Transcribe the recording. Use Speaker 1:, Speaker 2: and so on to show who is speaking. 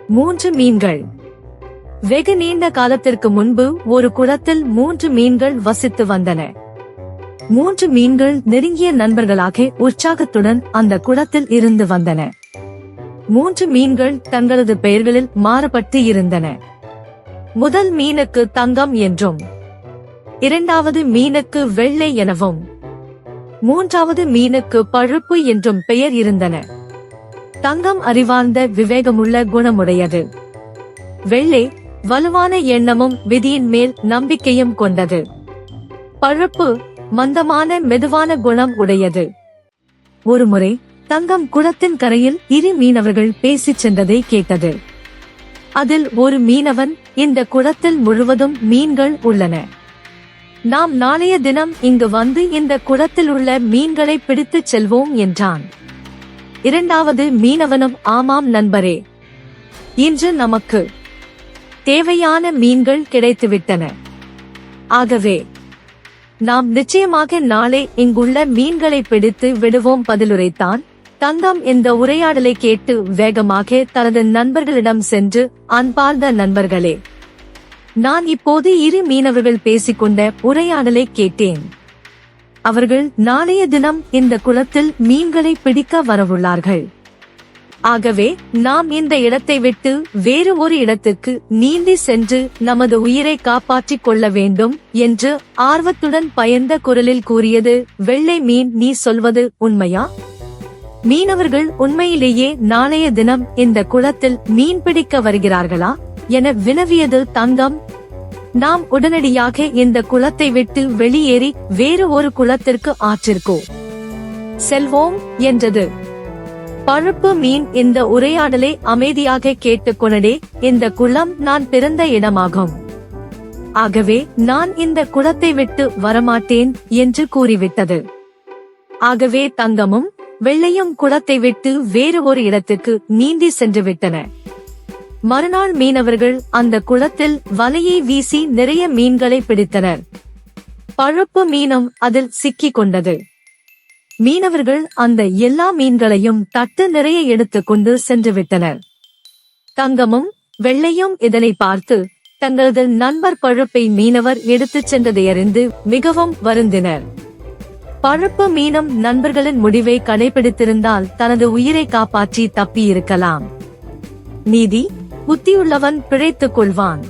Speaker 1: 3 மீன்கள். வெகு நீண்ட காலத்திற்கு முன்பு ஒரு குளத்தில் 3 மீன்கள் வசித்து வந்தன. 3 மீன்கள் நெருங்கிய நண்பர்களாக உற்சாகத்துடன் அந்த குளத்தில் இருந்து வந்தன. 3 மீன்கள் தங்களது பெயர்களில் மாறுபட்டு இருந்தன. முதல் மீனுக்கு தங்கம் என்றும், இரண்டாவது மீனுக்கு வெள்ளை எனவும், மூன்றாவது மீனுக்கு பழுப்பு என்றும் பெயர் இருந்தன. தங்கம் அறிவார்ந்த விவேகமுள்ள குணமுடையது. வெள்ளை வலுவான எண்ணமும் விதியின் மேல் நம்பிக்கையும் கொண்டது. பழுப்பு மந்தமான மெதுவான குணம் உடையது. ஒருமுறை தங்கம் குளத்தின் கரையில் 2 மீனவர்கள் பேசிச் சென்றதை கேட்டது. அதில் ஒரு மீனவன், இந்த குளத்தில் முழுவதும் மீன்கள் உள்ளன. நாம் நாளைய தினம் இங்கு வந்து இந்த குளத்தில் உள்ள மீன்களை பிடித்துச் செல்வோம் என்றான். இரண்டாவது மீனவனும், ஆமாம் நண்பரே, இன்று நமக்கு தேவையான மீன்கள் கிடைத்துவிட்டன. ஆகவே நாம் நிச்சயமாக நாளை இங்குள்ள மீன்களை பிடித்து விடுவோம் பதிலுரைத்தான். தங்கம் இந்த உரையாடலை கேட்டு வேகமாக தனது நண்பர்களிடம் சென்று, அன்பார்ந்த நண்பர்களே, நான் இப்போது 2 மீனவர்கள் பேசிக்கொண்ட உரையாடலை கேட்டேன். அவர்கள் நாளைய தினம் இந்த குளத்தில் மீன்களை பிடிக்க வரவுள்ளார்கள். ஆகவே நாம் இந்த இடத்தை விட்டு வேறு ஒரு இடத்துக்கு நீந்தி சென்று நமது உயிரை காப்பாற்றிக் கொள்ள வேண்டும் என்று ஆர்வத்துடன் பயந்த குரலில் கூறியது வெள்ளை மீன். நீ சொல்வது உண்மையா? மீனவர்கள் உண்மையிலேயே நாளைய தினம் இந்த குளத்தில் மீன் பிடிக்க வருகிறார்களா என வினவியது தங்கம். நாம் உடனடியாக இந்த குளத்தை விட்டு வெளியேறி வேறு ஒரு குளத்திற்கு ஆற்றிற்கோ செல்வோம் என்றது. பழுப்பு மீன் இந்த உரையாடலை அமைதியாக கேட்டுக்கொண்டே, இந்த குளம் நான் பிறந்த இடமாகும். ஆகவே நான் இந்த குளத்தை விட்டு வரமாட்டேன் என்று கூறிவிட்டது. ஆகவே தங்கமும் வெள்ளையும் குளத்தை விட்டு வேறு ஒரு இடத்துக்கு நீந்தி சென்று விட்டன. மறுநாள் மீனவர்கள் அந்த குளத்தில் வலையை வீசி நிறைய மீன்களை பிடித்தனர். பழுப்பு மீனும் அதில் சிக்கிக் கொண்டது. மீனவர்கள் அந்த எல்லா மீன்களையும் தட்டு நிறைய எடுத்துக்கொண்டு சென்று விட்டனர். தங்கமும் வெள்ளையும் இதனை பார்த்து தங்களது நண்பர் பழுப்பை மீனவர் எடுத்துச் சென்றதை அறிந்து மிகவும் வருந்தினர். பழுப்பு மீனும் நண்பர்களின் முடிவை கடைபிடித்திருந்தால் தனது உயிரை காப்பாற்றி தப்பியிருக்கலாம். நீதி, புத்தியுள்ளவன் பிழைத்துக் கொள்வான்.